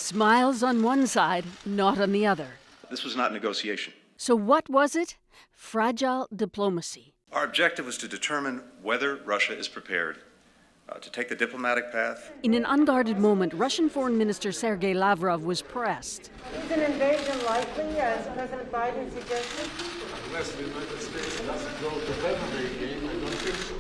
Smiles on one side, not on the other. This was not negotiation. So what was it? Fragile diplomacy. Our objective was to determine whether Russia is prepared to take the diplomatic path. In an unguarded moment, Russian Foreign Minister Sergei Lavrov was pressed. Is an invasion likely, as President Biden suggested? Unless the United States doesn't go to heaven again, I don't think so.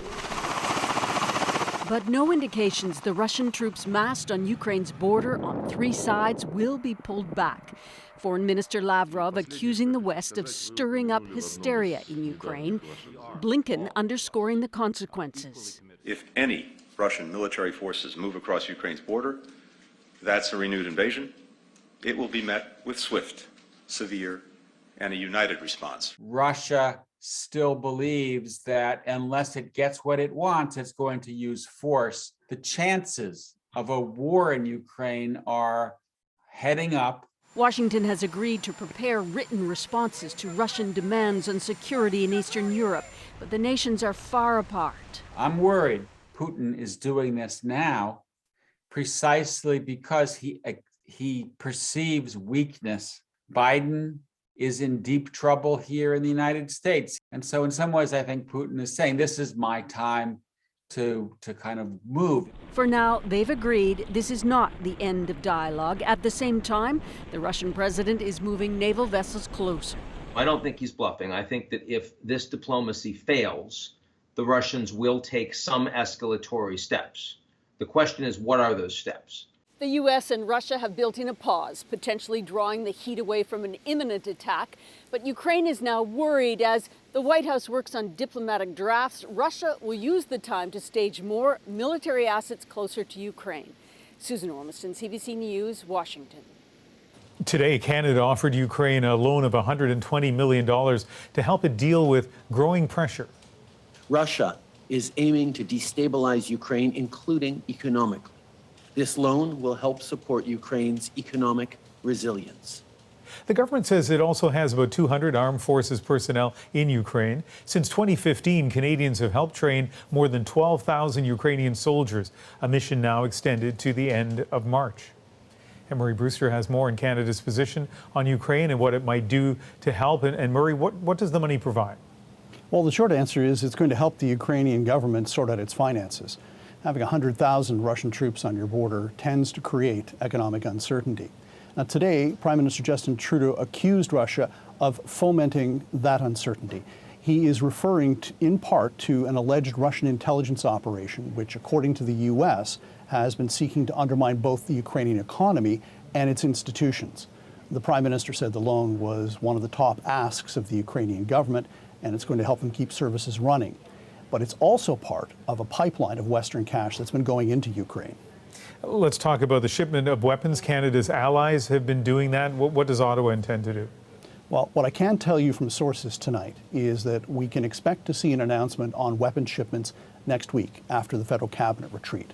But no indications the Russian troops massed on Ukraine's border on three sides will be pulled back. Foreign Minister Lavrov accusing the West of stirring up hysteria in Ukraine. Blinken underscoring the consequences. If any Russian military forces move across Ukraine's border, that's a renewed invasion. It will be met with swift, severe, and a united response. Russia still believes that unless it gets what it wants, it's going to use force. The chances of a war in Ukraine are heading up. Washington has agreed to prepare written responses to Russian demands on security in Eastern Europe, but the nations are far apart. I'm worried Putin is doing this now precisely because he perceives weakness. Biden is in deep trouble here in the United States. And so in some ways, I think Putin is saying, this is my time to kind of move. For now, they've agreed this is not the end of dialogue. At the same time, the Russian president is moving naval vessels closer. I don't think he's bluffing. I think that if this diplomacy fails, the Russians will take some escalatory steps. The question is, what are those steps? The U.S. and Russia have built in a pause, potentially drawing the heat away from an imminent attack. But Ukraine is now worried as the White House works on diplomatic drafts. Russia will use the time to stage more military assets closer to Ukraine. Susan Ormiston, CBC News, Washington. Today, Canada offered Ukraine a loan of $120 million to help it deal with growing pressure. Russia is aiming to destabilize Ukraine, including economically. This loan will help support Ukraine's economic resilience. The government says it also has about 200 armed forces personnel in Ukraine. Since 2015, Canadians have helped train more than 12,000 Ukrainian soldiers, a mission now extended to the end of March. And Murray Brewster has more on Canada's position on Ukraine and what it might do to help. And Murray, what does the money provide? Well, the short answer is it's going to help the Ukrainian government sort out its finances. Having 100,000 Russian troops on your border tends to create economic uncertainty. Now, today, Prime Minister Justin Trudeau accused Russia of fomenting that uncertainty. He is referring in part to an alleged Russian intelligence operation, which, according to the U.S., has been seeking to undermine both the Ukrainian economy and its institutions. The Prime Minister said the loan was one of the top asks of the Ukrainian government, and it's going to help them keep services running. But it's also part of a pipeline of Western cash that's been going into Ukraine. Let's talk about the shipment of weapons. Canada's allies have been doing that. What does Ottawa intend to do? Well, what I can tell you from sources tonight is that we can expect to see an announcement on weapons shipments next week after the federal cabinet retreat.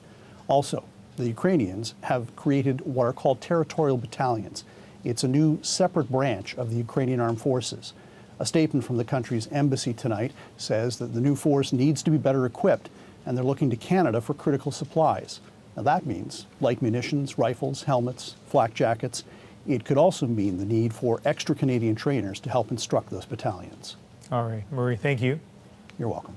Also, the Ukrainians have created what are called territorial battalions. It's a new separate branch of the Ukrainian armed forces. A statement from the country's embassy tonight says that the new force needs to be better equipped, and they're looking to Canada for critical supplies. Now that means light munitions, rifles, helmets, flak jackets. It could also mean the need for extra Canadian trainers to help instruct those battalions. All right, Murray, thank you. You're welcome.